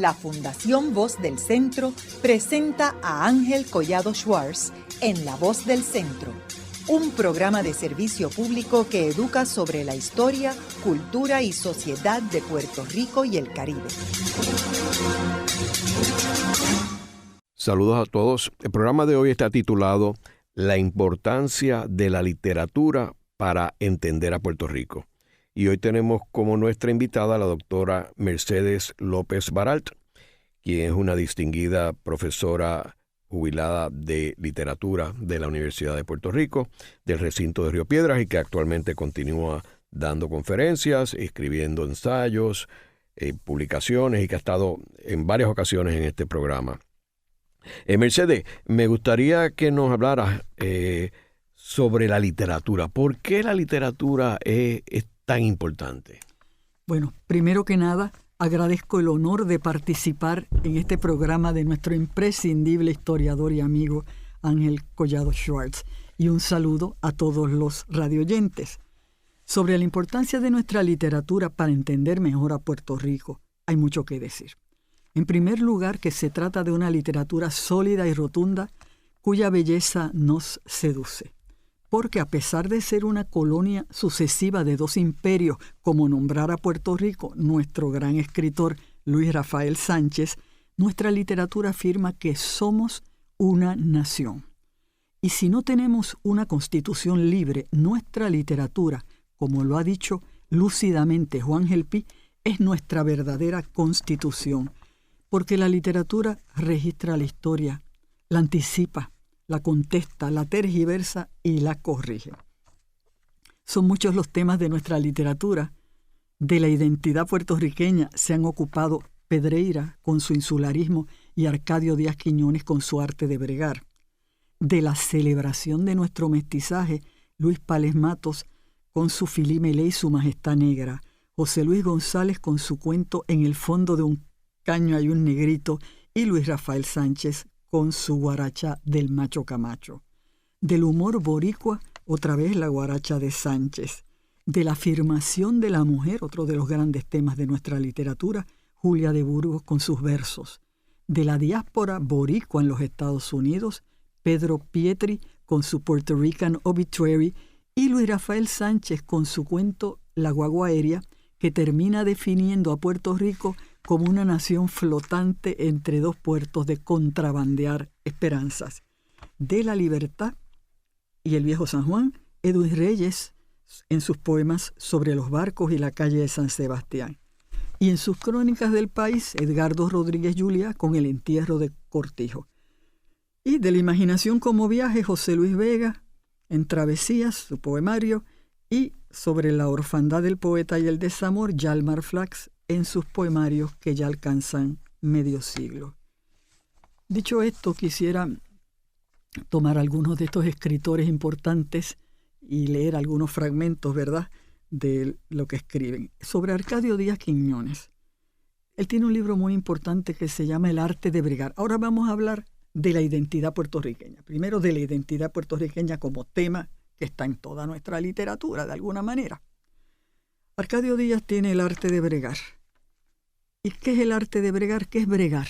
la Fundación Voz del Centro presenta a Ángel Collado Schwartz en La Voz del Centro, un programa de servicio público que educa sobre la historia, cultura y sociedad de Puerto Rico y el Caribe. Saludos a todos. El programa de hoy está titulado La importancia de la literatura para entender a Puerto Rico. Y hoy tenemos como nuestra invitada a la doctora Mercedes López Baralt, quien es una distinguida profesora jubilada de literatura de la Universidad de Puerto Rico, del recinto de Río Piedras, y que actualmente continúa dando conferencias, escribiendo ensayos, publicaciones, y que ha estado en varias ocasiones en este programa. Mercedes, me gustaría que nos hablaras sobre la literatura. ¿Por qué la literatura es tan importante? Bueno, primero que nada, agradezco el honor de participar en este programa de nuestro imprescindible historiador y amigo Ángel Collado Schwartz, y un saludo a todos los radioyentes. Sobre la importancia de nuestra literatura para entender mejor a Puerto Rico, hay mucho que decir. En primer lugar, que se trata de una literatura sólida y rotunda cuya belleza nos seduce. Porque a pesar de ser una colonia sucesiva de dos imperios, como nombrar a Puerto Rico nuestro gran escritor Luis Rafael Sánchez, nuestra literatura afirma que somos una nación. Y si no tenemos una constitución libre, nuestra literatura, como lo ha dicho lúcidamente Juan Gelpi, es nuestra verdadera constitución. Porque la literatura registra la historia, la anticipa, la contesta, la tergiversa y la corrige. Son muchos los temas de nuestra literatura. De la identidad puertorriqueña se han ocupado Pedreira con su insularismo y Arcadio Díaz Quiñones con su arte de bregar. De la celebración de nuestro mestizaje, Luis Pález Matos con su Filí Melé y su Majestad Negra, José Luis González con su cuento En el fondo de un caño hay un negrito, y Luis Rafael Sánchez con su guaracha del Macho Camacho. Del humor boricua, otra vez la guaracha de Sánchez. De la afirmación de la mujer, otro de los grandes temas de nuestra literatura, Julia de Burgos con sus versos. De la diáspora boricua en los Estados Unidos, Pedro Pietri con su Puerto Rican Obituary, y Luis Rafael Sánchez con su cuento La guagua aérea, que termina definiendo a Puerto Rico como una nación flotante entre dos puertos de contrabandear esperanzas. De la libertad y el viejo San Juan, Edwin Reyes en sus poemas sobre los barcos y la calle de San Sebastián. Y en sus crónicas del país, Edgardo Rodríguez Juliá con el entierro de Cortijo. Y de la imaginación como viaje, José Luis Vega en Travesías, su poemario, y sobre la orfandad del poeta y el desamor, Hjalmar Flax en sus poemarios que ya alcanzan medio siglo. Dicho esto, quisiera tomar algunos de estos escritores importantes y leer algunos fragmentos, ¿verdad?, de lo que escriben. Sobre Arcadio Díaz Quiñones. Él tiene un libro muy importante que se llama El arte de bregar. Ahora vamos a hablar de la identidad puertorriqueña. Primero de la identidad puertorriqueña como tema que está en toda nuestra literatura, de alguna manera. Arcadio Díaz tiene el arte de bregar. ¿Y qué es el arte de bregar? ¿Qué es bregar?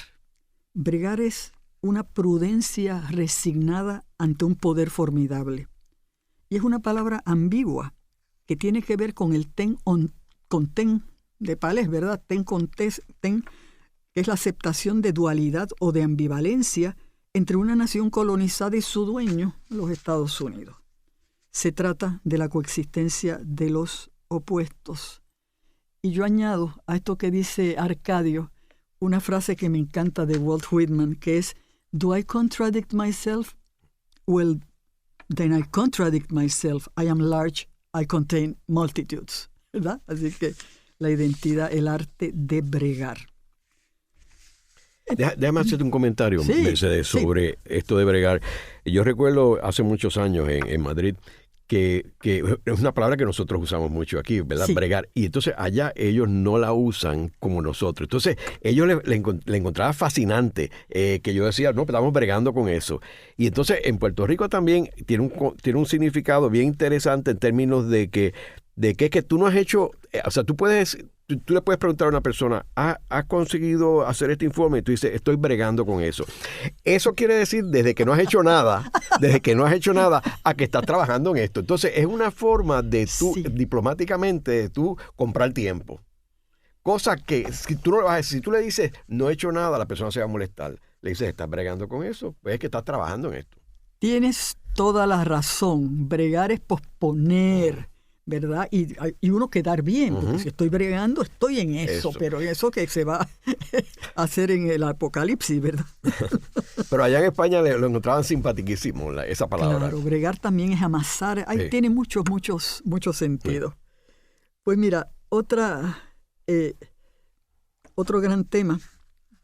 Bregar es una prudencia resignada ante un poder formidable. Y es una palabra ambigua que tiene que ver con el con ten de Palés, ¿verdad? Ten con ten, que es la aceptación de dualidad o de ambivalencia entre una nación colonizada y su dueño, los Estados Unidos. Se trata de la coexistencia de los opuestos. Y yo añado a esto que dice Arcadio una frase que me encanta de Walt Whitman, que es "Do I contradict myself? Well, then I contradict myself. I am large, I contain multitudes", ¿verdad? Así que la identidad, el arte de bregar. Déjame hacerte un comentario, sí, Mercedes, sobre esto de bregar. Yo recuerdo hace muchos años en Madrid que es una palabra que nosotros usamos mucho aquí, ¿verdad? Sí. Bregar. Y entonces allá ellos no la usan como nosotros. Entonces ellos le encontraban fascinante que yo decía, no, pero estamos bregando con eso. Y entonces en Puerto Rico también tiene un significado bien interesante en términos de que tú no has hecho, o sea, tú tú le puedes preguntar a una persona, ¿has conseguido hacer este informe? Y tú dices, estoy bregando con eso. Eso quiere decir desde que no has hecho nada, a que estás trabajando en esto. Entonces, es una forma de tú, diplomáticamente, de tú comprar tiempo. Cosa que, si tú le dices, no he hecho nada, la persona se va a molestar. Le dices, ¿estás bregando con eso? Pues es que estás trabajando en esto. Tienes toda la razón. Bregar es posponer, ¿verdad? Y uno quedar bien, porque si estoy bregando, estoy en eso, pero eso que se va a hacer en el apocalipsis, ¿verdad? Pero allá en España lo encontraban simpaticísimo esa palabra. Claro, bregar también es amasar. Ahí tiene muchos sentidos. Pues mira, otro gran tema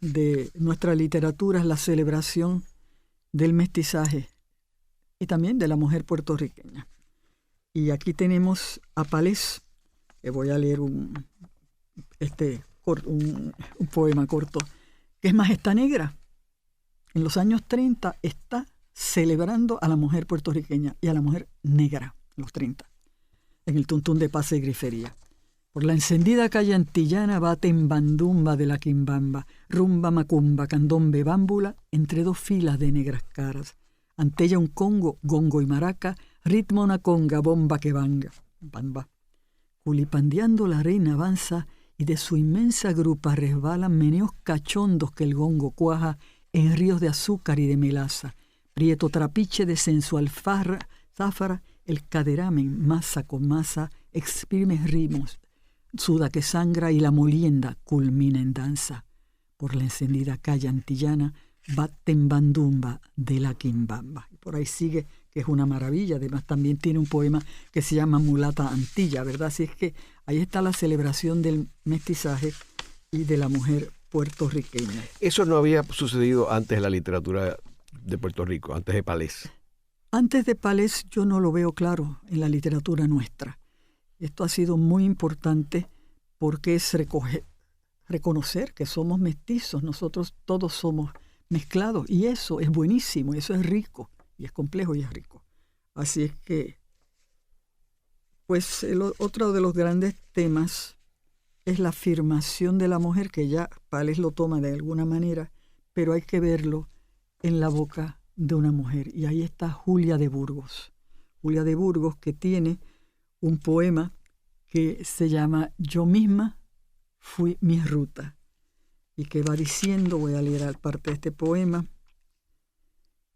de nuestra literatura es la celebración del mestizaje y también de la mujer puertorriqueña. Y aquí tenemos a Palés, que voy a leer un poema corto, que es Majestad Negra. En los años 30 está celebrando a la mujer puertorriqueña y a la mujer negra, en los 30, en el Tuntún de Paz y Grifería. Por la encendida calle antillana bate en bandumba de la quimbamba, rumba macumba, candombe, bámbula, entre dos filas de negras caras. Ante ella un congo, gongo y maraca, ritmo una conga, bomba que bamba. Culipandeando la reina avanza y de su inmensa grupa resbalan meneos cachondos que el gongo cuaja en ríos de azúcar y de melaza. Prieto trapiche de sensual záfara, el caderamen masa con masa, exprime rimos, suda que sangra y la molienda culmina en danza. Por la encendida calle antillana baten bandumba de la quimbamba. Y por ahí sigue, que es una maravilla. Además también tiene un poema que se llama Mulata Antilla, ¿verdad? Así es que ahí está la celebración del mestizaje y de la mujer puertorriqueña. Eso no había sucedido antes en la literatura de Puerto Rico, antes de Palés. Antes de Palés yo no lo veo claro en la literatura nuestra. Esto ha sido muy importante porque es reconocer que somos mestizos. Nosotros todos somos mezclados y eso es buenísimo, eso es rico y es complejo y es rico. Así es que, pues otro de los grandes temas es la afirmación de la mujer, que ya Palés lo toma de alguna manera, pero hay que verlo en la boca de una mujer. Y ahí está Julia de Burgos. Julia de Burgos, que tiene un poema que se llama Yo misma fui mi ruta, y que va diciendo, voy a leer parte de este poema: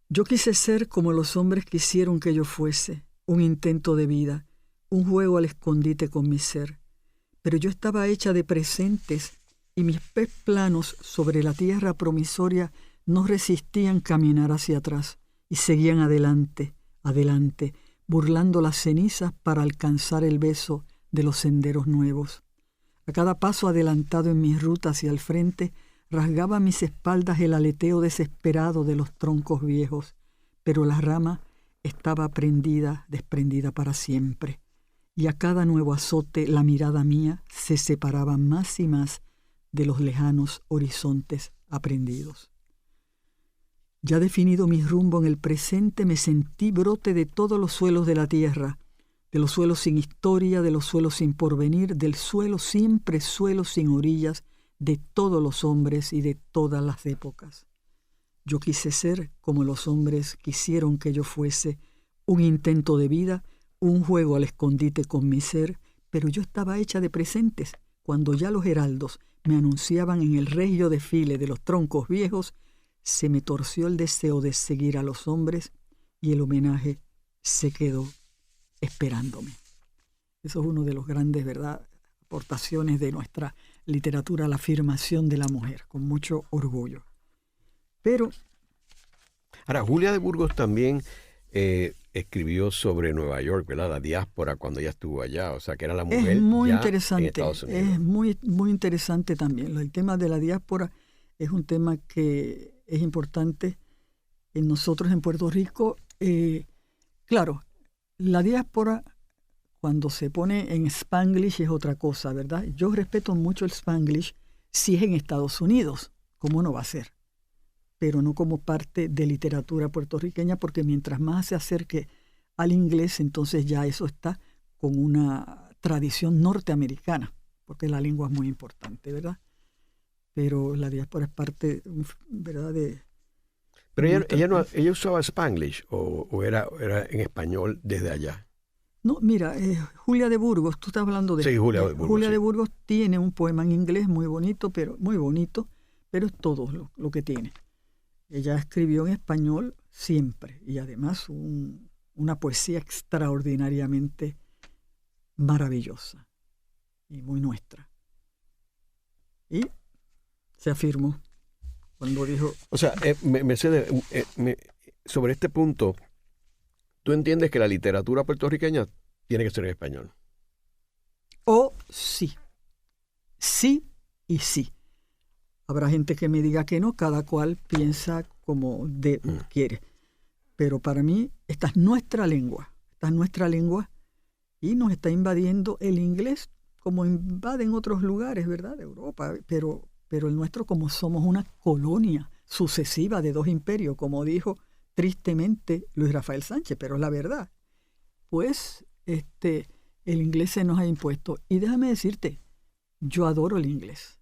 yo quise ser como los hombres quisieron que yo fuese, un intento de vida, un juego al escondite con mi ser. Pero yo estaba hecha de presentes y mis pies planos sobre la tierra promisoria no resistían caminar hacia atrás y seguían adelante, adelante, burlando las cenizas para alcanzar el beso de los senderos nuevos. A cada paso adelantado en mi ruta hacia el frente, rasgaba mis espaldas el aleteo desesperado de los troncos viejos, pero la rama estaba desprendida para siempre, y a cada nuevo azote la mirada mía se separaba más y más de los lejanos horizontes aprendidos. Ya definido mi rumbo en el presente, me sentí brote de todos los suelos de la tierra, de los suelos sin historia, de los suelos sin porvenir, del suelo siempre suelo sin orillas, de todos los hombres y de todas las épocas. Yo quise ser como los hombres quisieron que yo fuese, un intento de vida, un juego al escondite con mi ser, pero yo estaba hecha de presentes. Cuando ya los heraldos me anunciaban en el regio desfile de los troncos viejos, se me torció el deseo de seguir a los hombres y el homenaje se quedó esperándome. Eso es uno de los grandes, ¿verdad?, aportaciones de nuestra literatura, la afirmación de la mujer, con mucho orgullo. Pero ahora, Julia de Burgos también escribió sobre Nueva York, ¿verdad?, la diáspora cuando ella estuvo allá, o sea, que era la mujer es muy ya interesante, en Estados Unidos. Es muy, muy interesante también. El tema de la diáspora es un tema que es importante en nosotros en Puerto Rico. Claro, la diáspora, cuando se pone en Spanglish, es otra cosa, ¿verdad? Yo respeto mucho el Spanglish si es en Estados Unidos, ¿cómo no va a ser? Pero no como parte de literatura puertorriqueña, porque mientras más se acerque al inglés, entonces ya eso está con una tradición norteamericana, porque la lengua es muy importante, ¿verdad? Pero la diáspora es parte, ¿verdad? Pero ella usaba Spanglish o era en español desde allá. No, mira, Julia de Burgos, tú estás hablando de... Sí, Julia de Burgos. Julia de Burgos tiene un poema en inglés muy bonito, pero es todo lo que tiene. Ella escribió en español siempre y además una poesía extraordinariamente maravillosa y muy nuestra. Y se afirmó cuando dijo... O sea, Mercedes, sobre este punto, ¿tú entiendes que la literatura puertorriqueña tiene que ser en español? Oh, sí. Sí y sí. Habrá gente que me diga que no, cada cual piensa como quiere. Pero para mí, esta es nuestra lengua y nos está invadiendo el inglés como invaden otros lugares, ¿verdad? De Europa, pero el nuestro, como somos una colonia sucesiva de dos imperios, como dijo tristemente Luis Rafael Sánchez, pero es la verdad, pues el inglés se nos ha impuesto. Y déjame decirte, yo adoro el inglés.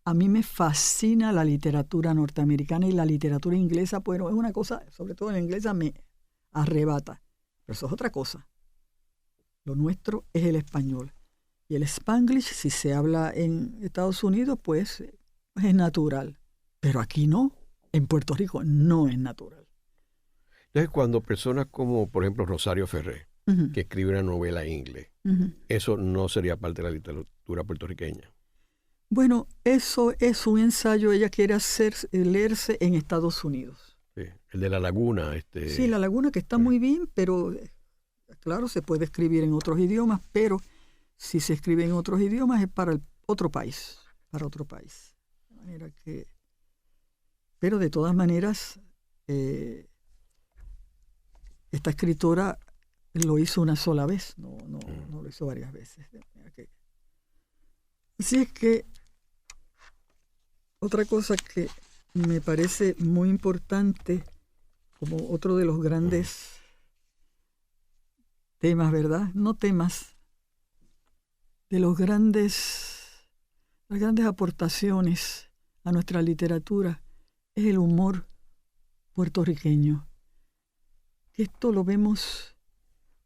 A mí me fascina la literatura norteamericana y la literatura inglesa, bueno, es una cosa, sobre todo la inglesa me arrebata. Pero eso es otra cosa. Lo nuestro es el español. Y el Spanglish, si se habla en Estados Unidos, pues es natural. Pero aquí no. En Puerto Rico no es natural. Entonces, cuando personas como, por ejemplo, Rosario Ferré, que escribe una novela en inglés, eso no sería parte de la literatura puertorriqueña. Bueno, eso es un ensayo. Ella quiere leerse en Estados Unidos. Sí, el de La Laguna. Sí, La Laguna, que está muy bien, pero claro, se puede escribir en otros idiomas, pero si se escribe en otros idiomas es para otro país. De manera que... Pero de todas maneras, esta escritora lo hizo una sola vez, no lo hizo varias veces. Así es que otra cosa que me parece muy importante, como otro de los grandes temas, ¿verdad? No temas, de las grandes aportaciones a nuestra literatura, es el humor puertorriqueño. Esto lo vemos,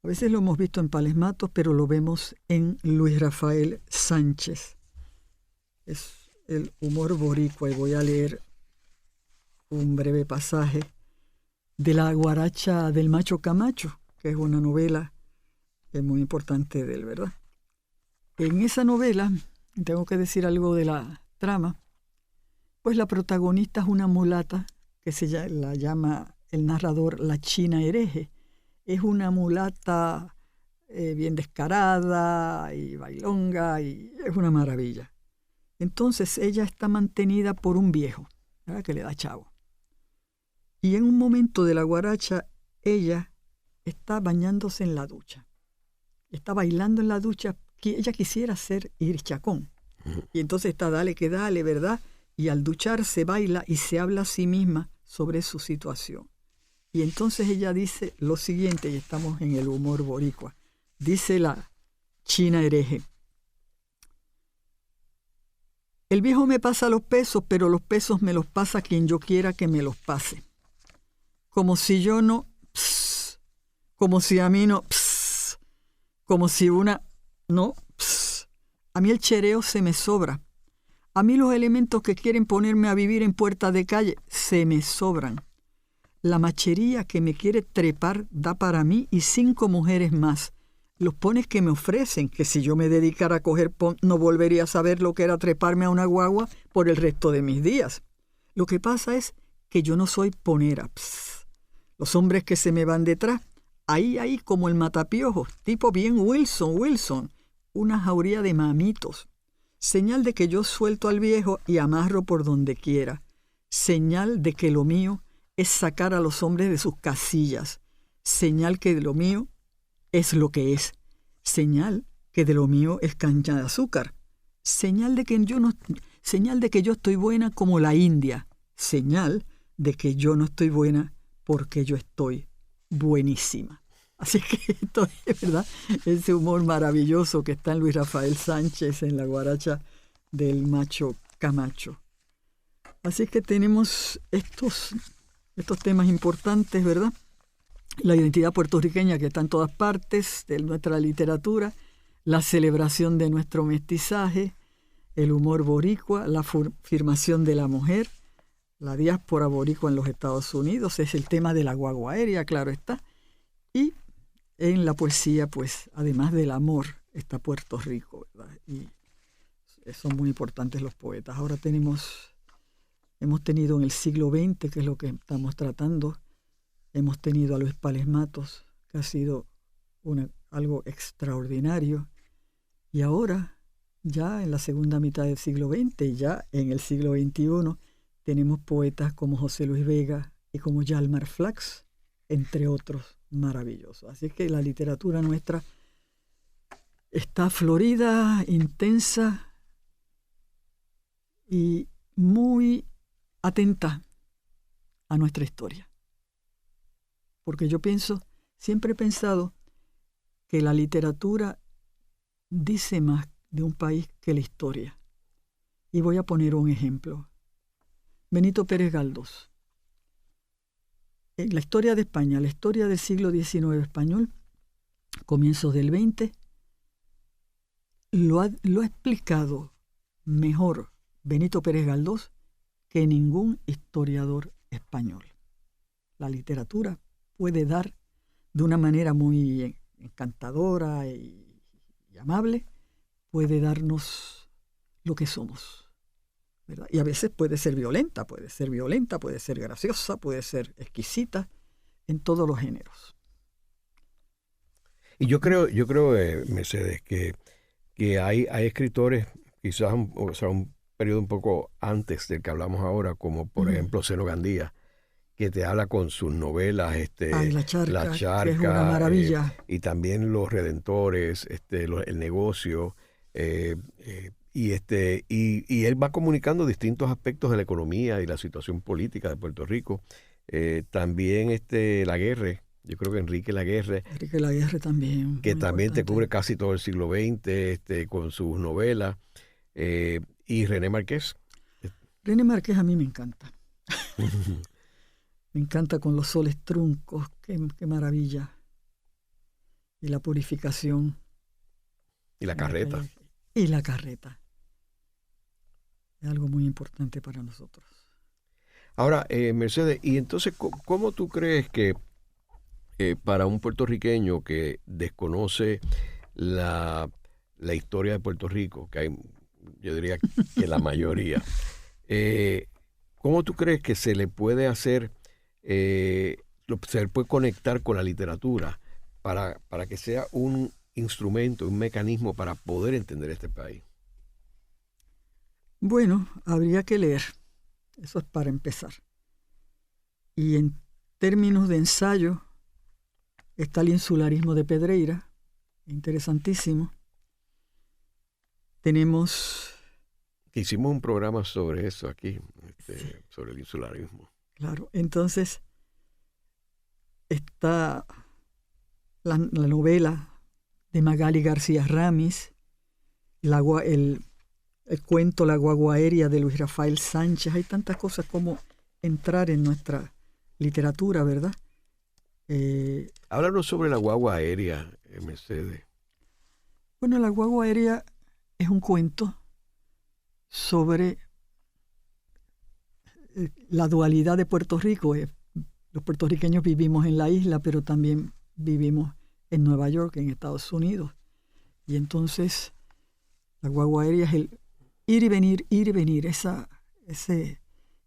a veces lo hemos visto en Pales Matos, pero lo vemos en Luis Rafael Sánchez. Es el humor boricua, y voy a leer un breve pasaje de La Guaracha del Macho Camacho, que es una novela muy importante de él, ¿verdad? En esa novela, tengo que decir algo de la trama, pues la protagonista es una mulata que la llama el narrador la China Hereje. Es una mulata bien descarada y bailonga, y es una maravilla. Entonces ella está mantenida por un viejo, ¿verdad?, que le da chavo. Y en un momento de la guaracha, ella está bañándose en la ducha. Está bailando en la ducha. Ella quisiera ser Irchacón. Y entonces está dale que dale, ¿verdad? Y al ducharse baila y se habla a sí misma sobre su situación. Y entonces ella dice lo siguiente, y estamos en el humor boricua. Dice la China Hereje: el viejo me pasa los pesos, pero los pesos me los pasa quien yo quiera que me los pase. Como si yo no, pss, como si a mí no, pss, como si una, no, pss. A mí el chereo se me sobra. A mí los elementos que quieren ponerme a vivir en puerta de calle se me sobran. La machería que me quiere trepar da para mí y 5 mujeres más. Los pones que me ofrecen, que si yo me dedicara a coger no volvería a saber lo que era treparme a una guagua por el resto de mis días. Lo que pasa es que yo no soy ponera. Pss. Los hombres que se me van detrás, ahí como el matapiojos, tipo bien Wilson, una jauría de mamitos. Señal de que yo suelto al viejo y amarro por donde quiera. Señal de que lo mío es sacar a los hombres de sus casillas. Señal que de lo mío es lo que es. Señal que de lo mío es caña de azúcar. Señal de que yo estoy buena como la India. Señal de que yo no estoy buena porque yo estoy buenísima. Así que esto es, ¿verdad? Ese humor maravilloso que está en Luis Rafael Sánchez en la guaracha del Macho Camacho. Así que tenemos estos temas importantes, ¿verdad? La identidad puertorriqueña que está en todas partes de nuestra literatura, la celebración de nuestro mestizaje, el humor boricua, la afirmación de la mujer, la diáspora boricua en los Estados Unidos, es el tema de la guagua aérea, claro está. Y en la poesía, pues, además del amor, está Puerto Rico, ¿verdad? Y son muy importantes los poetas. Ahora hemos tenido en el siglo XX, que es lo que estamos tratando, hemos tenido a Luis Pález Matos, que ha sido algo extraordinario. Y ahora, ya en la segunda mitad del siglo XX, ya en el siglo XXI, tenemos poetas como José Luis Vega y como Hjalmar Flax, entre otros maravillosos. Así que la literatura nuestra está florida, intensa y muy atenta a nuestra historia. Porque yo siempre he pensado que la literatura dice más de un país que la historia. Y voy a poner un ejemplo. Benito Pérez Galdós. En la historia de España, la historia del siglo XIX español, comienzos del XX, lo ha explicado mejor Benito Pérez Galdós que ningún historiador español. La literatura puede dar de una manera muy encantadora y amable, puede darnos lo que somos, ¿verdad? Y a veces puede ser violenta, puede ser graciosa, puede ser exquisita, en todos los géneros. Y yo creo Mercedes, que hay escritores, quizás un periodo un poco antes del que hablamos ahora, como por ejemplo Zeno Gandía, que te habla con sus novelas, La Charca, que es una maravilla. Y también Los Redentores, El Negocio, y él va comunicando distintos aspectos de la economía y la situación política de Puerto Rico. También Laguerre, yo creo que Enrique Laguerre también, que también importante. te cubre casi todo el siglo XX con sus novelas, y René Márquez. René Márquez a mí me encanta. Me encanta con Los soles truncos, qué maravilla. Y la purificación. Y La Carreta. Y La Carreta. Es algo muy importante para nosotros. Ahora, Mercedes, y entonces, ¿cómo tú crees que para un puertorriqueño que desconoce la historia de Puerto Rico, que hay, yo diría que la mayoría, ¿cómo tú crees que se le puede hacer, se le puede conectar con la literatura para que sea un instrumento, un mecanismo para poder entender este país? Bueno, habría que leer. Eso es para empezar. Y en términos de ensayo, está el insularismo de Pedreira, interesantísimo. Tenemos... Hicimos un programa sobre eso aquí, sobre el insularismo. Claro, entonces está la novela de Magali García Ramis, el cuento La guagua aérea de Luis Rafael Sánchez. Hay tantas cosas como entrar en nuestra literatura, ¿verdad? Háblanos sobre La guagua aérea, Mercedes. Bueno, La guagua aérea es un cuento sobre la dualidad de Puerto Rico. Los puertorriqueños vivimos en la isla, pero también vivimos en Nueva York, en Estados Unidos. Y entonces la guagua aérea es el ir y venir, ese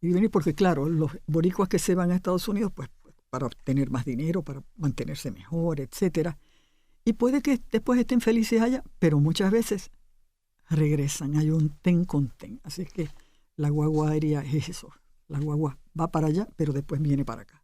ir y venir, porque claro, los boricuas que se van a Estados Unidos, pues para obtener más dinero, para mantenerse mejor, etcétera. Y puede que después estén felices allá, pero muchas veces regresan, hay un ten con ten. Así que la guagua aérea es eso. La guagua va para allá, pero después viene para acá.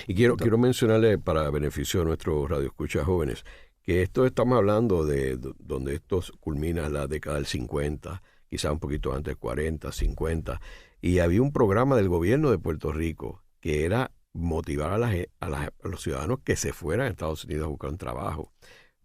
Y quiero mencionarle, para beneficio de nuestros radioescuchas jóvenes, que estamos hablando de donde esto culmina la década del 50, quizá un poquito antes, 40, 50, y había un programa del gobierno de Puerto Rico que era motivar a los ciudadanos que se fueran a Estados Unidos a buscar un trabajo,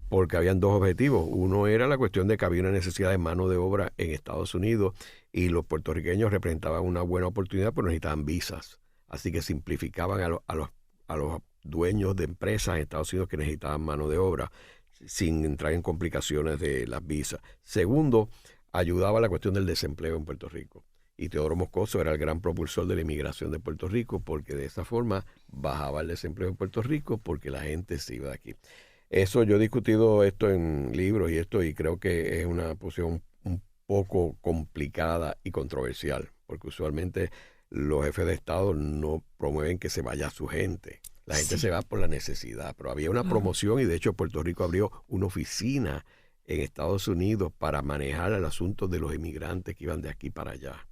porque habían dos objetivos. Uno era la cuestión de que había una necesidad de mano de obra en Estados Unidos y los puertorriqueños representaban una buena oportunidad, pero necesitaban visas. Así que simplificaban a los dueños de empresas en Estados Unidos que necesitaban mano de obra sin entrar en complicaciones de las visas. Segundo, ayudaba a la cuestión del desempleo en Puerto Rico. Y Teodoro Moscoso era el gran propulsor de la inmigración de Puerto Rico, porque de esa forma bajaba el desempleo en Puerto Rico porque la gente se iba de aquí. Eso, yo he discutido esto en libros y creo que es una posición un poco complicada y controversial, porque usualmente los jefes de Estado no promueven que se vaya su gente. La gente se va por la necesidad, pero había una promoción y de hecho Puerto Rico abrió una oficina en Estados Unidos para manejar el asunto de los inmigrantes que iban de aquí para allá.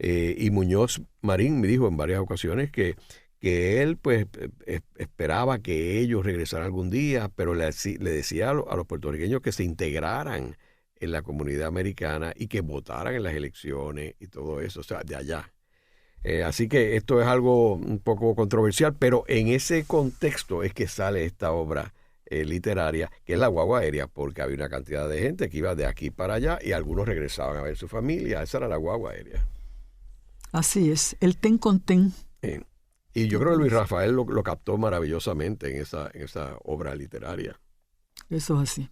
Y Muñoz Marín me dijo en varias ocasiones que él pues esperaba que ellos regresaran algún día, pero le decía a los puertorriqueños que se integraran en la comunidad americana y que votaran en las elecciones y todo eso, o sea, de allá. Así que esto es algo un poco controversial, pero en ese contexto es que sale esta obra literaria, que es La Guagua Aérea, porque había una cantidad de gente que iba de aquí para allá y algunos regresaban a ver su familia. Esa era La Guagua Aérea. Así es, el ten con ten. Y yo creo que Luis Rafael lo captó maravillosamente en esa obra literaria. Eso es así.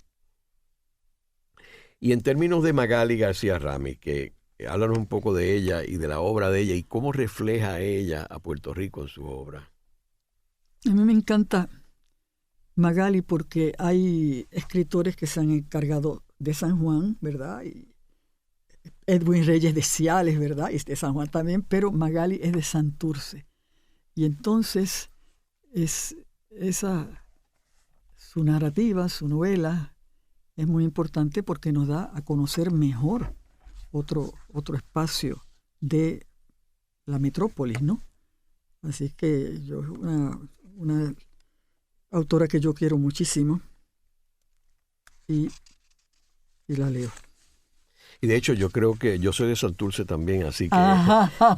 Y en términos de Magali García Ramis, que háblanos un poco de ella y de la obra de ella y cómo refleja ella a Puerto Rico en su obra. A mí me encanta Magali porque hay escritores que se han encargado de San Juan, ¿verdad? Y Edwin Reyes de Ciales, ¿verdad? Es de San Juan también, pero Magali es de Santurce. Y entonces su narrativa, su novela, es muy importante porque nos da a conocer mejor otro espacio de la metrópolis, ¿no? Así que yo es una autora que yo quiero muchísimo y la leo. Y de hecho yo creo que yo soy de Santurce también, así que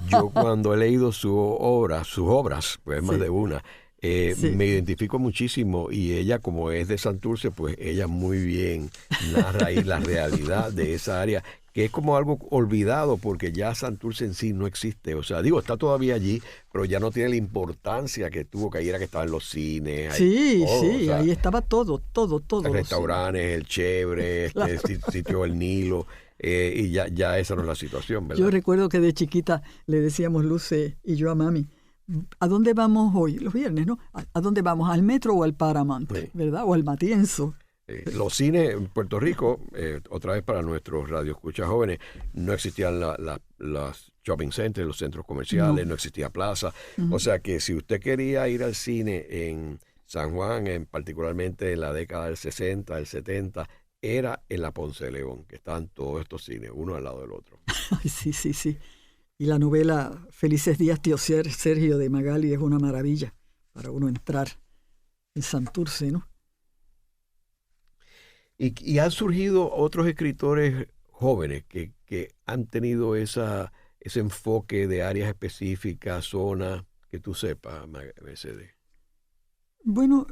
yo cuando he leído sus obras, pues más de una, me identifico muchísimo y ella como es de Santurce, pues ella muy bien narra ahí la realidad de esa área, que es como algo olvidado porque ya Santurce en sí no existe. O sea, está todavía allí, pero ya no tiene la importancia que tuvo, que ahí era que estaba en los cines. Sí, todo, sí, o sea, ahí estaba todo. Los restaurantes, el Chévere, el sitio El Nilo. Y ya esa no es la situación, ¿verdad? Yo recuerdo que de chiquita le decíamos Luce y yo a mami, ¿a dónde vamos hoy? Los viernes, ¿no? ¿A dónde vamos? ¿Al Metro o al Paramount? Sí. ¿Verdad? O al Matienzo. Los cines en Puerto Rico, otra vez para nuestros radioescuchas jóvenes, no existían las shopping centers, los centros comerciales, no existía plaza. O sea que si usted quería ir al cine en San Juan, particularmente en la década del 60, del 70, era en la Ponce de León, que estaban todos estos cines, uno al lado del otro. Sí. Y la novela Felices Días, Tío Sergio de Magali es una maravilla para uno entrar en Santurce, ¿no? Y han surgido otros escritores jóvenes que han tenido ese enfoque de áreas específicas, zonas, que tú sepas, Mercedes. Bueno,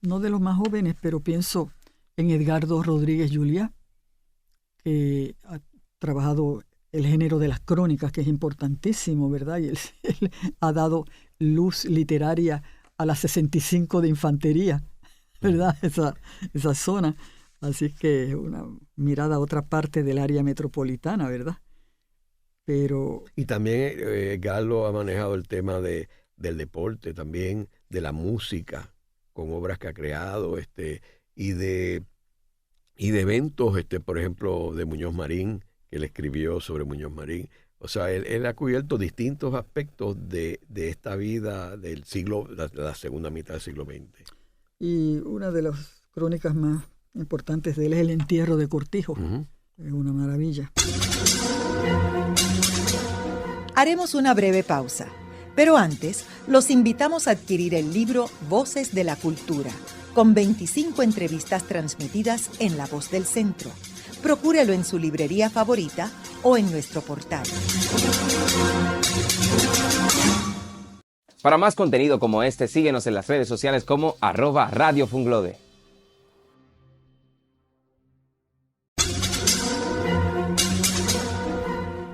no de los más jóvenes, pero pienso en Edgardo Rodríguez Juliá, que ha trabajado el género de las crónicas, que es importantísimo, ¿verdad? Y él ha dado luz literaria a la 65 de Infantería, ¿verdad? Esa zona. Así que una mirada a otra parte del área metropolitana, ¿verdad? Pero... Y también Galo ha manejado el tema del deporte, también de la música, con obras que ha creado, y de eventos, por ejemplo, de Muñoz Marín, que él escribió sobre Muñoz Marín. O sea, él ha cubierto distintos aspectos de esta vida del siglo, la segunda mitad del siglo XX. Y una de las crónicas más importantes de él es El entierro de Cortijo. Uh-huh. Es una maravilla. Haremos una breve pausa, pero antes los invitamos a adquirir el libro Voces de la Cultura, con 25 entrevistas transmitidas en La Voz del Centro. Procúrelo en su librería favorita o en nuestro portal. Para más contenido como este, síguenos en las redes sociales como @Radio Funglode.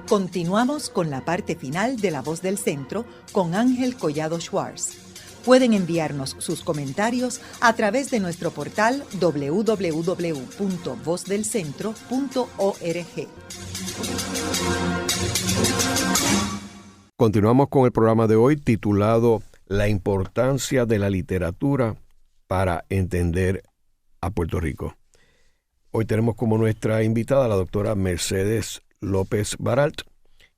Continuamos con la parte final de La Voz del Centro con Ángel Collado Schwartz. Pueden enviarnos sus comentarios a través de nuestro portal www.vozdelcentro.org. Continuamos con el programa de hoy titulado La importancia de la literatura para entender a Puerto Rico. Hoy tenemos como nuestra invitada a la doctora Mercedes López Baralt,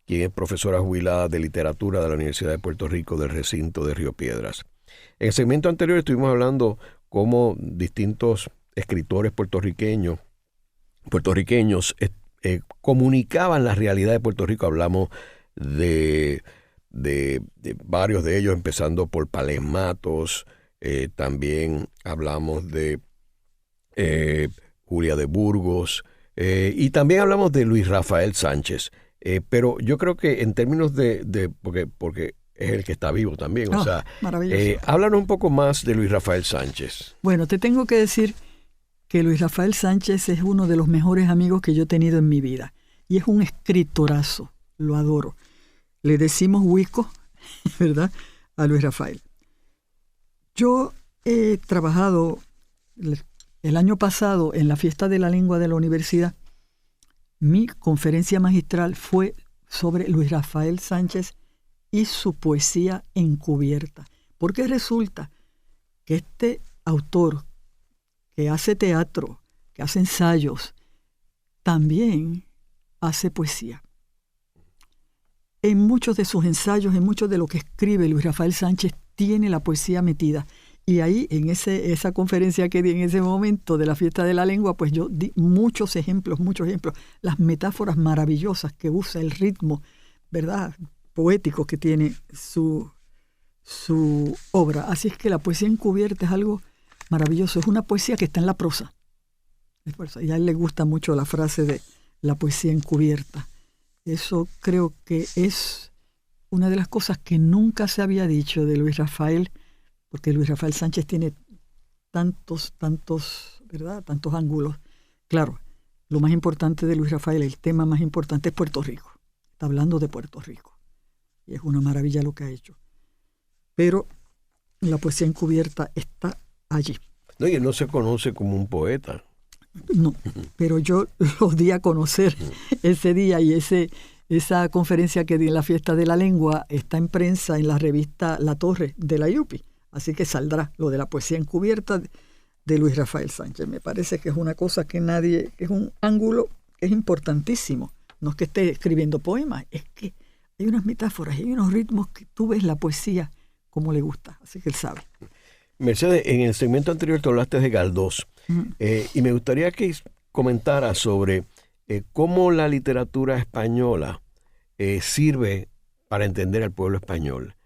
quien es profesora jubilada de literatura de la Universidad de Puerto Rico del recinto de Río Piedras. En el segmento anterior estuvimos hablando cómo distintos escritores puertorriqueños comunicaban la realidad de Puerto Rico. Hablamos de varios de ellos, empezando por Pález Matos, también hablamos de Julia de Burgos, y también hablamos de Luis Rafael Sánchez. Pero yo creo que en términos porque es el que está vivo también, maravilloso. Háblanos un poco más de Luis Rafael Sánchez. Bueno, te tengo que decir que Luis Rafael Sánchez es uno de los mejores amigos que yo he tenido en mi vida. Y es un escritorazo, lo adoro. Le decimos Huico, ¿verdad?, a Luis Rafael. Yo he trabajado el año pasado en la Fiesta de la Lengua de la universidad. Mi conferencia magistral fue sobre Luis Rafael Sánchez y su poesía encubierta. Porque resulta que este autor que hace teatro, que hace ensayos, también hace poesía. En muchos de sus ensayos, en mucho de lo que escribe Luis Rafael Sánchez, tiene la poesía metida. Y ahí, en esa conferencia que di en ese momento de la Fiesta de la Lengua, pues yo di muchos ejemplos, las metáforas maravillosas que usa, el ritmo, ¿verdad?, poético que tiene su obra. Así es que la poesía encubierta es algo maravilloso. Es una poesía que está en la prosa. Y a él le gusta mucho la frase de la poesía encubierta. Eso creo que es una de las cosas que nunca se había dicho de Luis Rafael, porque Luis Rafael Sánchez tiene tantos, ¿verdad?, tantos ángulos. Claro, lo más importante de Luis Rafael, el tema más importante es Puerto Rico. Está hablando de Puerto Rico. Y es una maravilla lo que ha hecho. Pero la poesía encubierta está allí. No, y él no se conoce como un poeta. No, pero yo lo di a conocer ese día, y esa conferencia que di en la Fiesta de la Lengua está en prensa en la revista La Torre de la UPI. Así que saldrá lo de la poesía encubierta de Luis Rafael Sánchez. Me parece que es una cosa que es un ángulo que es importantísimo. No es que esté escribiendo poemas, es que hay unas metáforas, hay unos ritmos que tú ves la poesía como le gusta. Así que él sabe. Mercedes, en el segmento anterior te hablaste de Galdós. Y me gustaría que comentara sobre cómo la literatura española sirve para entender al pueblo español.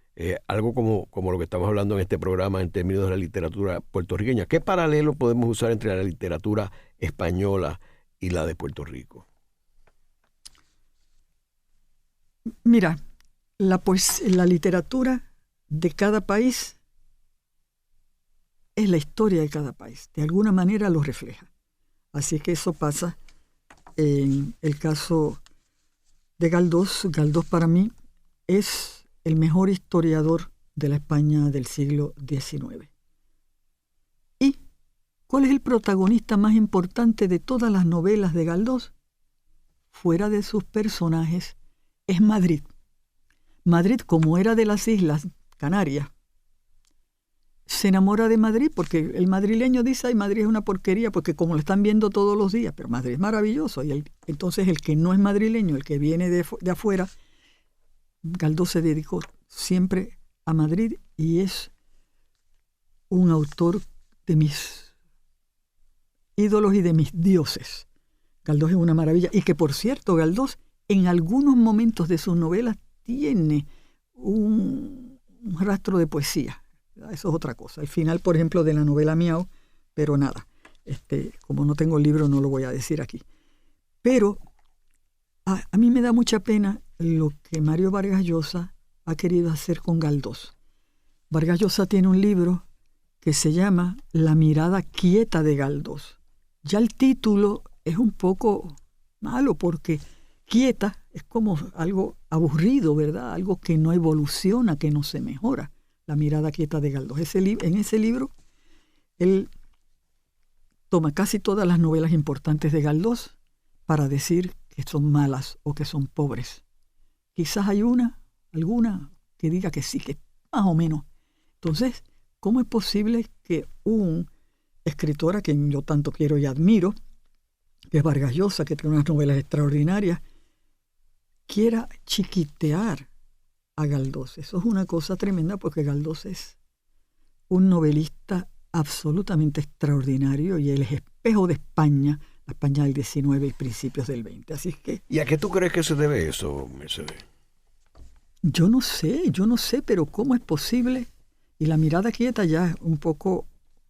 Algo como lo que estamos hablando en este programa en términos de la literatura puertorriqueña. ¿Qué paralelo podemos usar entre la literatura española y la de Puerto Rico? Mira, la literatura de cada país es la historia de cada país. De alguna manera lo refleja. Así que eso pasa en el caso de Galdós. Galdós para mí es el mejor historiador de la España del siglo XIX. ¿Y cuál es el protagonista más importante de todas las novelas de Galdós? Fuera de sus personajes, es Madrid. Madrid, como era de las Islas Canarias, se enamora de Madrid porque el madrileño dice, ay, Madrid es una porquería, porque como lo están viendo todos los días, pero Madrid es maravilloso. Y entonces el que no es madrileño, el que viene de afuera, Galdós se dedicó siempre a Madrid y es un autor de mis ídolos y de mis dioses. Galdós es una maravilla. Y que, por cierto, Galdós en algunos momentos de sus novelas tiene un rastro de poesía. Eso es otra cosa. Al final, por ejemplo, de la novela Miau, pero nada. Como no tengo el libro, no lo voy a decir aquí. Pero a mí me da mucha pena lo que Mario Vargas Llosa ha querido hacer con Galdós. Vargas Llosa tiene un libro que se llama La mirada quieta de Galdós. Ya el título es un poco malo porque quieta es como algo aburrido, ¿verdad? Algo que no evoluciona, que no se mejora. La mirada quieta de Galdós. En ese libro, él toma casi todas las novelas importantes de Galdós para decir que son malas o que son pobres. Quizás hay alguna que diga que sí, que más o menos. Entonces, ¿cómo es posible que un escritor a quien yo tanto quiero y admiro, que es Vargas Llosa, que tiene unas novelas extraordinarias, quiera chiquitear a Galdós? Eso es una cosa tremenda porque Galdós es un novelista absolutamente extraordinario y él es espejo de España, la España del 19 y principios del 20. Así que... ¿Y a qué tú crees que se debe eso, Mercedes? Yo no sé, pero ¿cómo es posible? Y la mirada quieta ya es un poco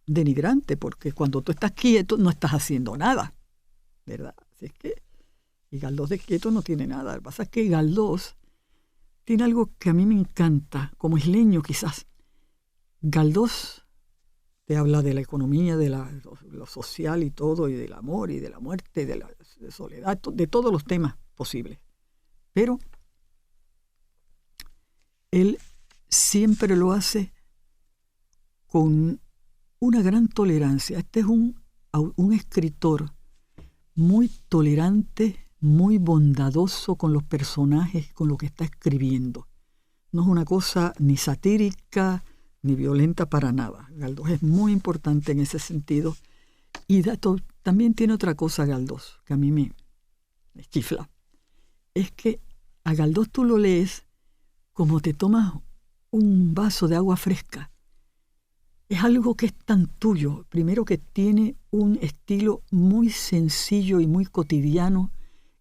denigrante, porque cuando tú estás quieto no estás haciendo nada, ¿verdad? Así es que, y Galdós de quieto no tiene nada. Lo que pasa es que Galdós tiene algo que a mí me encanta, como isleño quizás. Galdós te habla de la economía, de lo social y todo, y del amor y de la muerte, de la soledad, de todos los temas posibles. Pero él siempre lo hace con una gran tolerancia. Este es un escritor muy tolerante, muy bondadoso con los personajes, con lo que está escribiendo. No es una cosa ni satírica ni violenta para nada. Galdós es muy importante en ese sentido. Y también tiene otra cosa Galdós, que a mí me chifla. Es que a Galdós tú lo lees como te tomas un vaso de agua fresca. Es algo que es tan tuyo. Primero, que tiene un estilo muy sencillo y muy cotidiano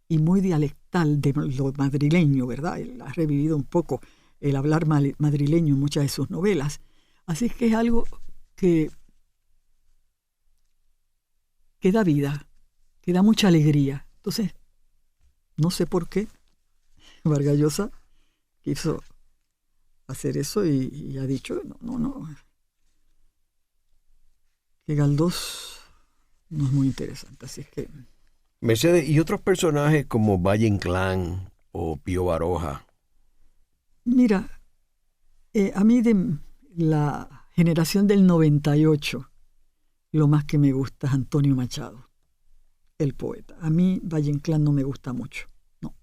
y muy dialectal de lo madrileño, ¿verdad? Él ha revivido un poco el hablar madrileño en muchas de sus novelas. Así es que es algo que da vida, que da mucha alegría. Entonces, no sé por qué Vargas Llosa quiso hacer eso y ha dicho, no, que Galdós no es muy interesante. Así es que... Mercedes, ¿y otros personajes como Valle Inclán o Pío Baroja? Mira, a mí de la generación del 98, lo más que me gusta es Antonio Machado, el poeta. A mí Valle Inclán no me gusta mucho. No.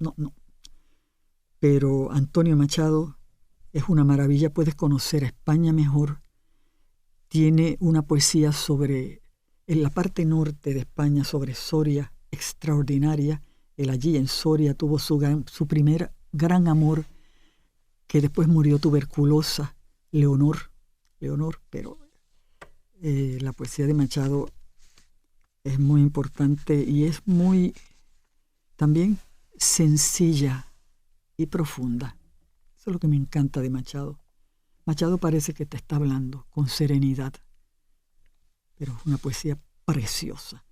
Pero Antonio Machado es una maravilla. Puedes conocer a España mejor. Tiene una poesía en la parte norte de España, sobre Soria, extraordinaria. Él allí en Soria tuvo su primer gran amor, que después murió tuberculosa, Leonor, pero la poesía de Machado es muy importante y es muy también sencilla y profunda. Eso es lo que me encanta de Machado. Machado parece que te está hablando con serenidad, pero es una poesía preciosa.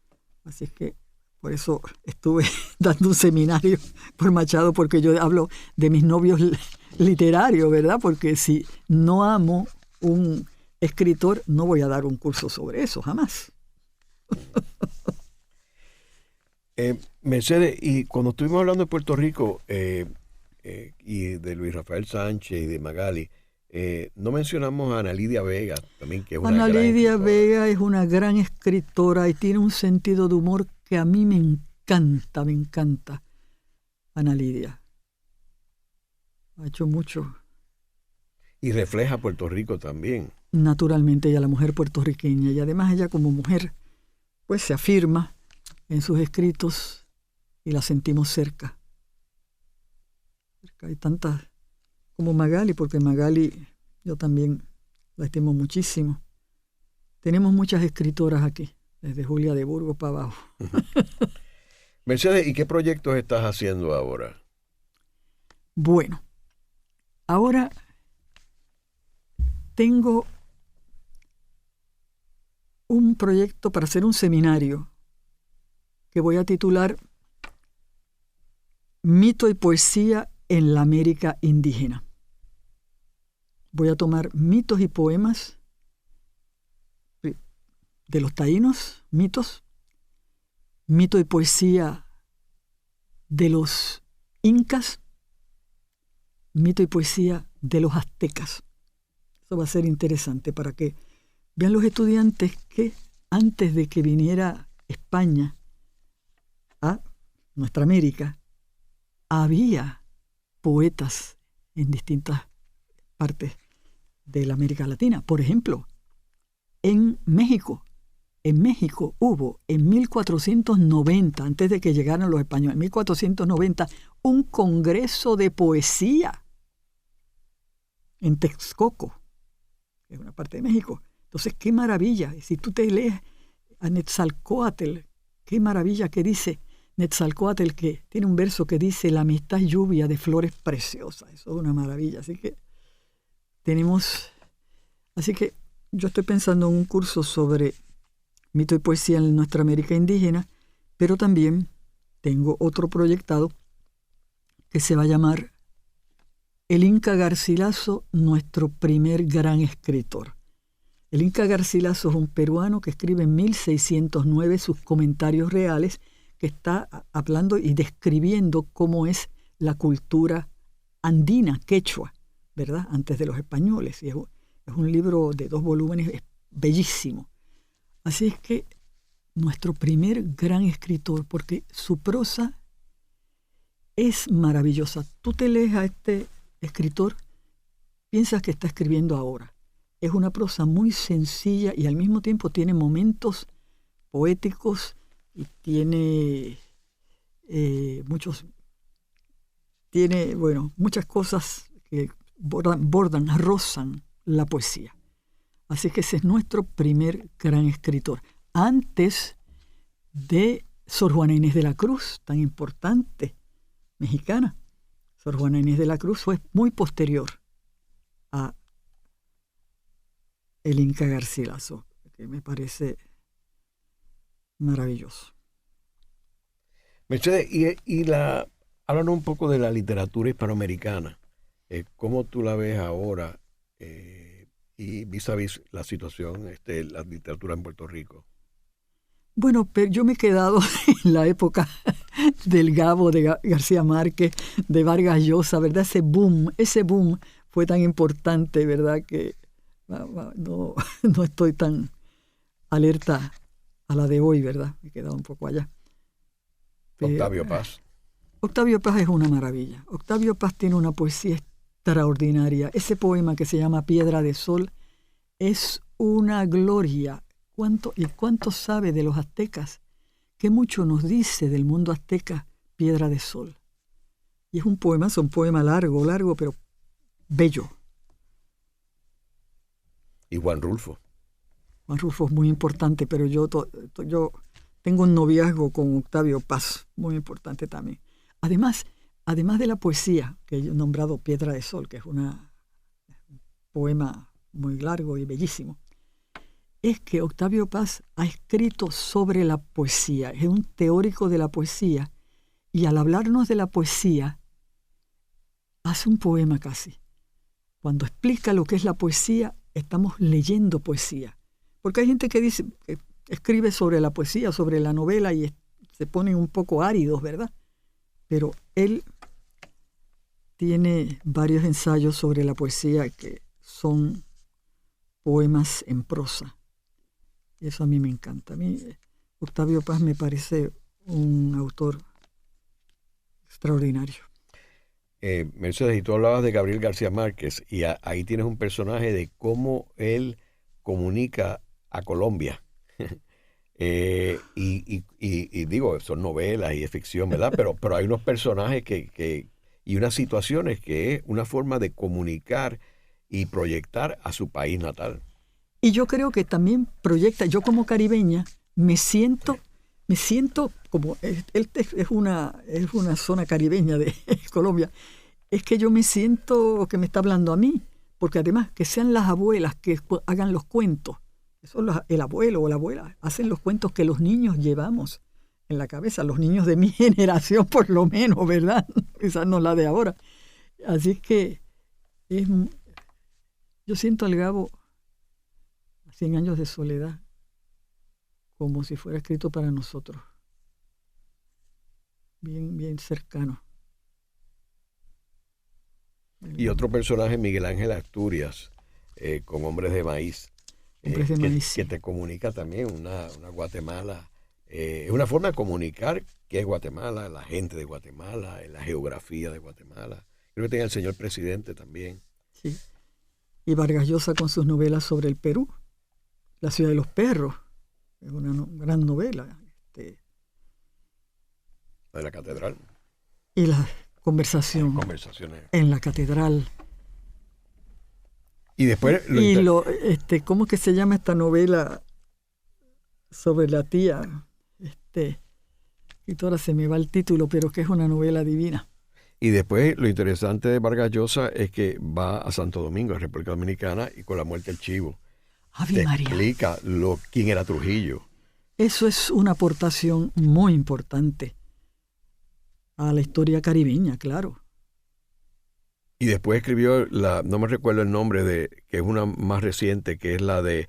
Así es que por eso estuve dando un seminario por Machado, porque yo hablo de mis novios literarios, ¿verdad? Porque si no amo un escritor, no voy a dar un curso sobre eso, jamás. Mercedes, y cuando estuvimos hablando de Puerto Rico y de Luis Rafael Sánchez y de Magali, no mencionamos a Ana Lidia Vega, también, que es una Ana gran Lidia escritora. Vega es una gran escritora y tiene un sentido de humor que a mí me encanta. Ana Lidia ha hecho mucho. Y refleja Puerto Rico también. Naturalmente, ella, la mujer puertorriqueña, y además ella como mujer, pues se afirma en sus escritos y la sentimos cerca. Hay tantas como Magali, porque Magali yo también la estimo muchísimo. Tenemos muchas escritoras aquí, desde Julia de Burgos para abajo. Mercedes, ¿y qué proyectos estás haciendo ahora? Bueno, ahora tengo un proyecto para hacer un seminario que voy a titular Mito y poesía en la América indígena. voy a tomar mitos y poemas de los taínos, mitos, mito y poesía de los incas, mito y poesía de los aztecas. Eso va a ser interesante para que vean los estudiantes que antes de que viniera España a nuestra América, había poetas en distintas partes de la América Latina. Por ejemplo, en México hubo en 1490, antes de que llegaran los españoles, en 1490, un congreso de poesía en Texcoco, que es una parte de México. Entonces, qué maravilla. Y si tú te lees a Nezahualcóatl, qué maravilla que dice Nezahualcóatl, que tiene un verso que dice: la amistad es lluvia de flores preciosas. Eso es una maravilla. Así que yo estoy pensando en un curso sobre mito y poesía en nuestra América indígena, pero también tengo otro proyectado que se va a llamar El Inca Garcilaso, nuestro primer gran escritor. El Inca Garcilaso es un peruano que escribe en 1609 sus comentarios reales, que está hablando y describiendo cómo es la cultura andina, quechua, ¿verdad? Antes de los españoles. Y es un libro de 2 volúmenes, es bellísimo. Así es que nuestro primer gran escritor, porque su prosa es maravillosa. Tú te lees a este escritor, piensas que está escribiendo ahora. Es una prosa muy sencilla y al mismo tiempo tiene momentos poéticos y tiene muchas cosas que rozan la poesía. Así que ese es nuestro primer gran escritor. Antes de Sor Juana Inés de la Cruz, tan importante, mexicana. Sor Juana Inés de la Cruz fue muy posterior a el Inca Garcilaso, que me parece maravilloso. Mercedes, háblanos un poco de la literatura hispanoamericana. ¿Cómo tú la ves ahora y vis a vis la situación, la literatura en Puerto Rico? Bueno, pero yo me he quedado en la época del Gabo, de García Márquez, de Vargas Llosa, ¿verdad? Ese boom fue tan importante, ¿verdad? Que no estoy tan alerta a la de hoy, ¿verdad? Me he quedado un poco allá. Pero, Octavio Paz. Octavio Paz es una maravilla. Octavio Paz tiene una poesía extraordinaria. Ese poema que se llama Piedra de Sol es una gloria. ¿Cuánto sabe de los aztecas? ¿Qué mucho nos dice del mundo azteca Piedra de Sol? Y es un poema largo, pero bello. Y Juan Rulfo. Juan Rulfo es muy importante, pero yo tengo un noviazgo con Octavio Paz, muy importante también. Además de la poesía, que he nombrado Piedra de Sol, que es un poema muy largo y bellísimo, es que Octavio Paz ha escrito sobre la poesía, es un teórico de la poesía, y al hablarnos de la poesía, hace un poema casi. Cuando explica lo que es la poesía, estamos leyendo poesía. Porque hay gente que dice, que escribe sobre la poesía, sobre la novela, y se ponen un poco áridos, ¿verdad? Pero él tiene varios ensayos sobre la poesía que son poemas en prosa. Y eso a mí me encanta. A mí Octavio Paz me parece un autor extraordinario. Mercedes, y tú hablabas de Gabriel García Márquez, y ahí tienes un personaje de cómo él comunica a Colombia. Y digo, son novelas y es ficción, ¿verdad? Pero hay unos personajes y unas situaciones que es una forma de comunicar y proyectar a su país natal. Y yo creo que también proyecta, yo como caribeña, me siento como, es una zona caribeña de Colombia, es que yo me siento que me está hablando a mí, porque además que sean las abuelas que hagan los cuentos, el abuelo o la abuela hacen los cuentos que los niños llevamos en la cabeza, los niños de mi generación por lo menos, ¿verdad? Quizás no la de ahora. Así es que Yo siento al Gabo, 100 años de soledad, como si fuera escrito para nosotros. Bien, bien cercano. Y otro personaje, Miguel Ángel Asturias, con Hombres de Maíz. Hombres de Maíz. Que te comunica también una Guatemala. Es una forma de comunicar qué es Guatemala, la gente de Guatemala, la geografía de Guatemala. Creo que tenía el señor presidente también. Sí. Y Vargas Llosa con sus novelas sobre el Perú, La ciudad de los perros, es una gran novela. La de la catedral. Y la conversación Conversaciones. en la catedral. Y después... ¿Cómo que se llama esta novela sobre la tía? Escritora, se me va el título, pero que es una novela divina. Y después lo interesante de Vargas Llosa es que va a Santo Domingo, a República Dominicana, y con la muerte del chivo. Ave María. Explica quién era Trujillo. Eso es una aportación muy importante a la historia caribeña, claro. Y después escribió no me recuerdo el nombre que es una más reciente, que es la de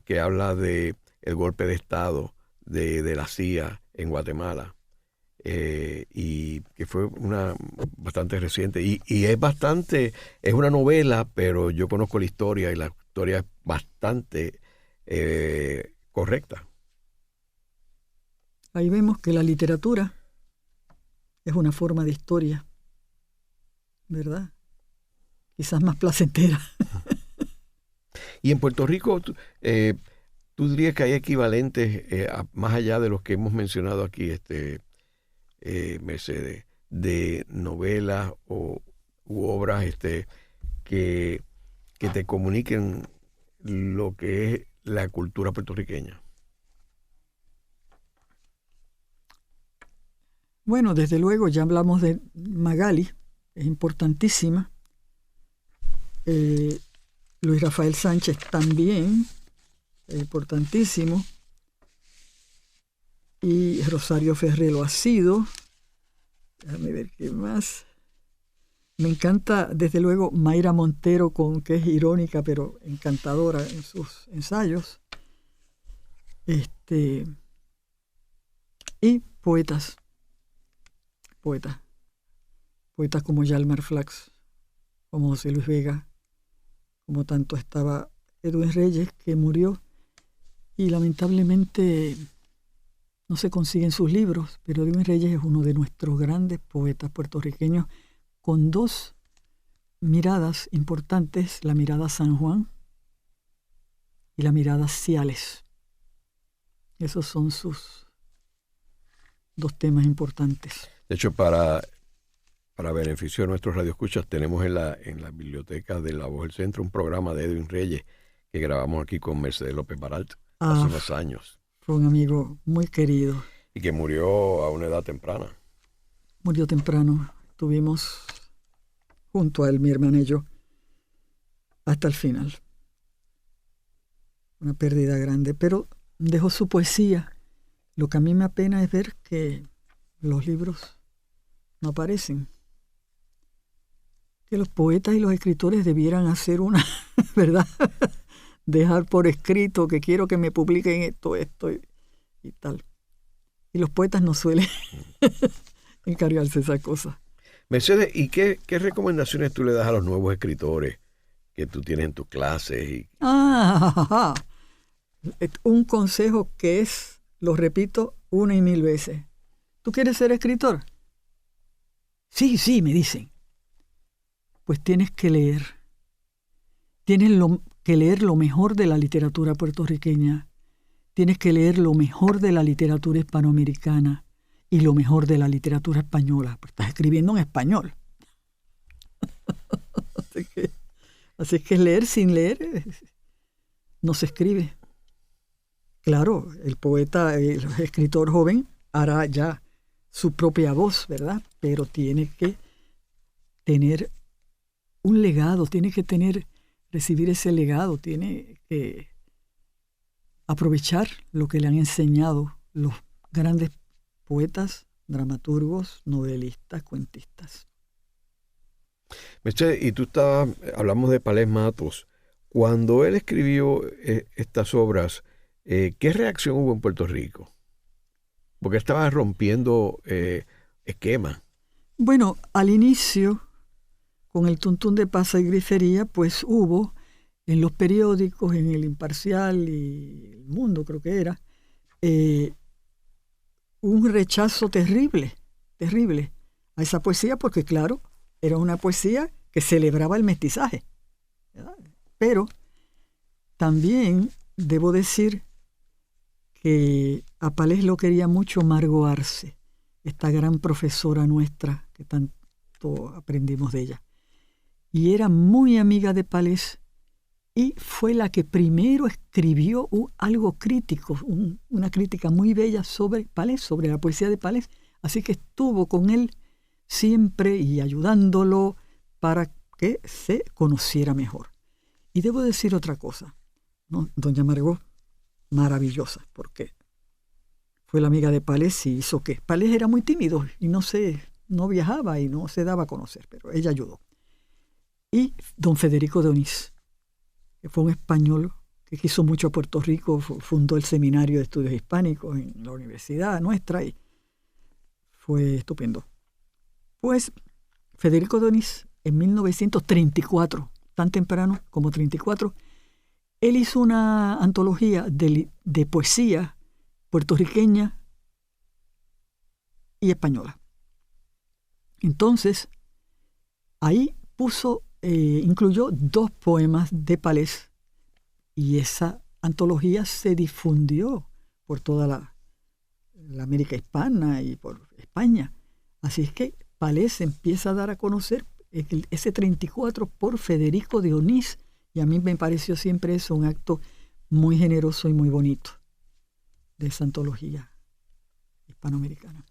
que habla de el golpe de Estado de la CIA en Guatemala. Y que fue una bastante reciente. Y es una novela, pero yo conozco la historia y la historia es bastante correcta. Ahí vemos que la literatura es una forma de historia, ¿verdad? Quizás más placentera. Y en Puerto Rico, ¿tú dirías que hay equivalentes, más allá de los que hemos mencionado aquí, Mercedes, de novelas u obras que te comuniquen lo que es la cultura puertorriqueña? Bueno, desde luego ya hablamos de Magali, es importantísima. Luis Rafael Sánchez también, es importantísimo. Y Rosario Ferré lo ha sido. Déjame ver qué más. Me encanta, desde luego, Mayra Montero, que es irónica, pero encantadora en sus ensayos. Y poetas como Yalmar Flax, como José Luis Vega, como tanto estaba Edwin Reyes, que murió y lamentablemente no se consiguen sus libros, pero Edwin Reyes es uno de nuestros grandes poetas puertorriqueños, con dos miradas importantes, la mirada San Juan y la mirada Ciales. Esos son sus dos temas importantes. De hecho, para beneficio de nuestros radioescuchas, tenemos en la biblioteca de La Voz del Centro un programa de Edwin Reyes que grabamos aquí con Mercedes López Baralt hace unos años. Fue un amigo muy querido. Y que murió a una edad temprana. Murió temprano. Estuvimos junto a él, mi hermana y yo, hasta el final. Una pérdida grande, pero dejó su poesía. Lo que a mí me apena es ver que los libros no aparecen. Que los poetas y los escritores debieran hacer una, ¿verdad? Dejar por escrito que quiero que me publiquen esto y tal. Y los poetas no suelen encargarse de esa cosa. Mercedes, ¿y qué recomendaciones tú le das a los nuevos escritores que tú tienes en tus clases? Un consejo que lo repito 1 y 1000 veces. ¿Tú quieres ser escritor? Sí, me dicen. Pues tienes que leer. Tienes que leer lo mejor de la literatura puertorriqueña. Tienes que leer lo mejor de la literatura hispanoamericana y lo mejor de la literatura española. Porque estás escribiendo en español. Así que leer sin leer no se escribe. Claro, el poeta, el escritor joven hará ya su propia voz, ¿verdad? Pero tiene que tener un legado, tiene que recibir ese legado, tiene que aprovechar lo que le han enseñado los grandes poetas, dramaturgos, novelistas, cuentistas. Mercedes, y hablamos de Palés Matos. Cuando él escribió estas obras, ¿qué reacción hubo en Puerto Rico? Porque estaba rompiendo esquemas. Bueno, al inicio, con el tuntún de Pasa y Grifería, pues hubo en los periódicos, en El Imparcial y El Mundo, creo que era, un rechazo terrible a esa poesía, porque claro, era una poesía que celebraba el mestizaje, ¿verdad? Pero también debo decir que a Palés lo quería mucho Margo Arce, esta gran profesora nuestra que tanto aprendimos de ella. Y era muy amiga de Palés y fue la que primero escribió algo crítico, una crítica muy bella sobre Palés, sobre la poesía de Palés. Así que estuvo con él siempre y ayudándolo para que se conociera mejor. Y debo decir otra cosa, ¿no? Doña Margot, maravillosa, porque fue la amiga de Palés y hizo que Palés era muy tímido y no viajaba y no se daba a conocer, pero ella ayudó. Y don Federico de Onís, que fue un español que quiso mucho a Puerto Rico, fundó el Seminario de Estudios Hispánicos en la universidad nuestra y fue estupendo. Pues Federico de Onís, en 1934, tan temprano como 34, él hizo una antología de poesía puertorriqueña y española. Entonces, ahí incluyó 2 poemas de Palés y esa antología se difundió por toda la América hispana y por España. Así es que Palés empieza a dar a conocer ese 34 por Federico de Onís, y a mí me pareció siempre eso un acto muy generoso y muy bonito de esa antología hispanoamericana.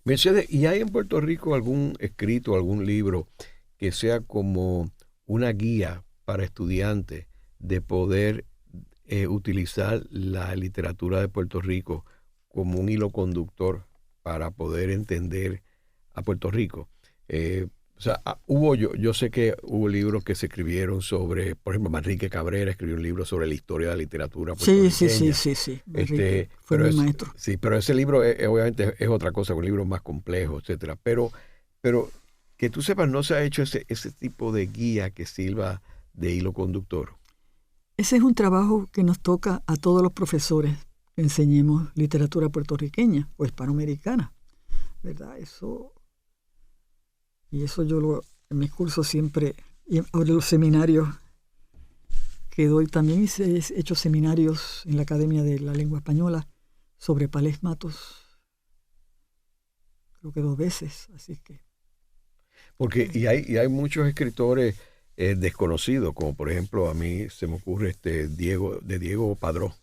Mercedes, ¿y hay en Puerto Rico algún escrito, algún libro que sea como una guía para estudiantes de poder utilizar la literatura de Puerto Rico como un hilo conductor para poder entender a Puerto Rico? Yo sé que hubo libros que se escribieron sobre, por ejemplo, Manrique Cabrera escribió un libro sobre la historia de la literatura puertorriqueña. Sí. Fue mi maestro. Sí, pero ese libro obviamente es otra cosa, un libro más complejo, etcétera. Pero que tú sepas, no se ha hecho ese tipo de guía que sirva de hilo conductor. Ese es un trabajo que nos toca a todos los profesores que enseñemos literatura puertorriqueña o hispanoamericana, ¿verdad? Eso yo en mis cursos siempre, y ahora los seminarios que doy también, he hecho seminarios en la Academia de la Lengua Española sobre Palés Matos, creo que 2 veces, así que... Porque y hay muchos escritores desconocidos, como por ejemplo a mí se me ocurre Diego Padró.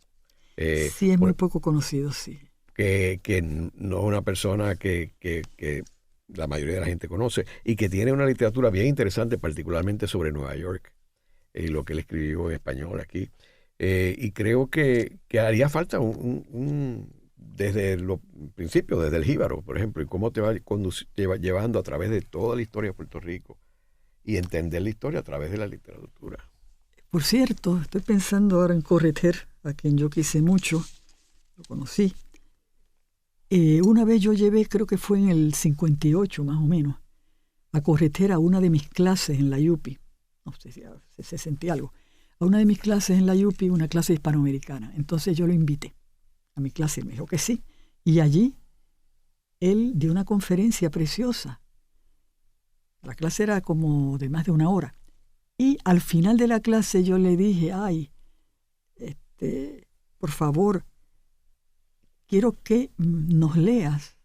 Sí, es muy poco conocido, sí. Que no es una persona que la mayoría de la gente conoce y que tiene una literatura bien interesante, particularmente sobre Nueva York y lo que él escribió en español aquí. Y creo que haría falta desde los principios, desde el jíbaro, por ejemplo, y cómo te va llevando a través de toda la historia de Puerto Rico y entender la historia a través de la literatura. Por cierto, estoy pensando ahora en Correter, a quien yo quise mucho, lo conocí. Una vez yo llevé, creo que fue en el 58 más o menos, a Correter a una de mis clases en la UPI. No sé si se sentía algo. A una de mis clases en la UPI, una clase hispanoamericana. Entonces yo lo invité a mi clase y me dijo que sí. Y allí él dio una conferencia preciosa. La clase era como de más de 1 hora. Y al final de la clase yo le dije, por favor, quiero que nos leas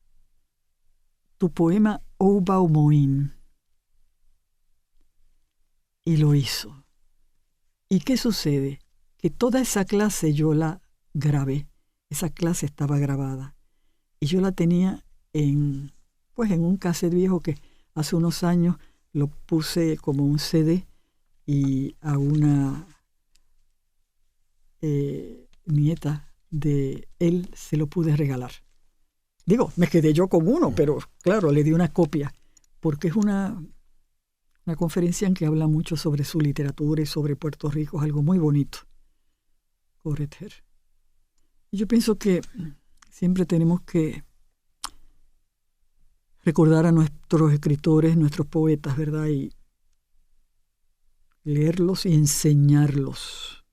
tu poema Oubaumoin. Y lo hizo. ¿Y qué sucede? Que toda esa clase yo la grabé. Esa clase estaba grabada. Y yo la tenía en un cassette viejo que hace unos años lo puse como un CD y a una nieta de él se lo pude regalar. Digo, me quedé yo con uno, pero claro, le di una copia, porque es una Una conferencia en que habla mucho sobre su literatura y sobre Puerto Rico. Es algo muy bonito. Correther. Y yo pienso que siempre tenemos que recordar a nuestros escritores, nuestros poetas, ¿verdad? Y leerlos y enseñarlos.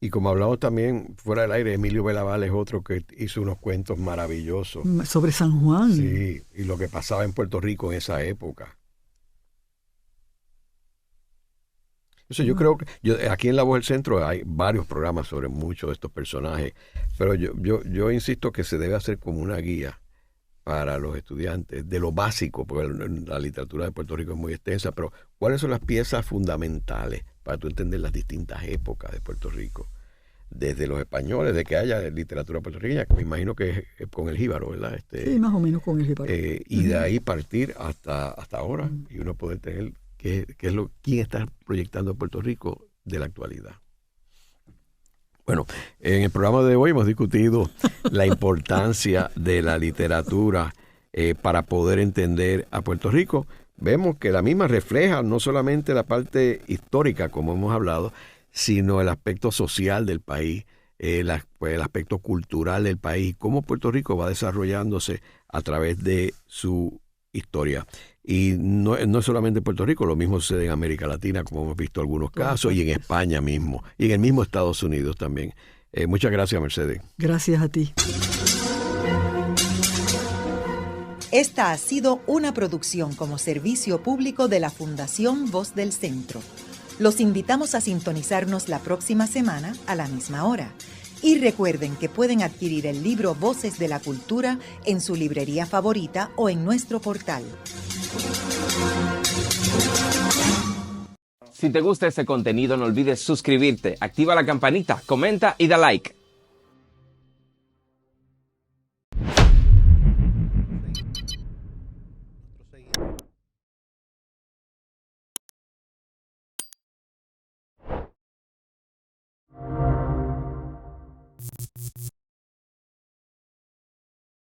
Y como hablamos también fuera del aire, Emilio Belaval es otro que hizo unos cuentos maravillosos. Sobre San Juan. Sí, y lo que pasaba en Puerto Rico en esa época. Entonces yo creo que aquí en La Voz del Centro hay varios programas sobre muchos de estos personajes, pero yo insisto que se debe hacer como una guía para los estudiantes de lo básico, porque la literatura de Puerto Rico es muy extensa, pero ¿cuáles son las piezas fundamentales para tú entender las distintas épocas de Puerto Rico? Desde los españoles, de que haya literatura puertorriqueña, que me imagino que es con el jíbaro, ¿verdad? Sí, más o menos con el jíbaro. Y de ahí partir hasta ahora, y uno poder tener quién está proyectando Puerto Rico de la actualidad. Bueno, en el programa de hoy hemos discutido la importancia de la literatura para poder entender a Puerto Rico. Vemos que la misma refleja no solamente la parte histórica, como hemos hablado, sino el aspecto social del país, el aspecto cultural del país, cómo Puerto Rico va desarrollándose a través de su historia. Y no es solamente Puerto Rico, lo mismo sucede en América Latina, como hemos visto algunos casos, y en España mismo, y en el mismo Estados Unidos también. Muchas gracias, Mercedes. Gracias a ti. Esta ha sido una producción como servicio público de la Fundación Voz del Centro. Los invitamos a sintonizarnos la próxima semana a la misma hora. Y recuerden que pueden adquirir el libro Voces de la Cultura en su librería favorita o en nuestro portal. Si te gusta este contenido, no olvides suscribirte, activa la campanita, comenta y da like.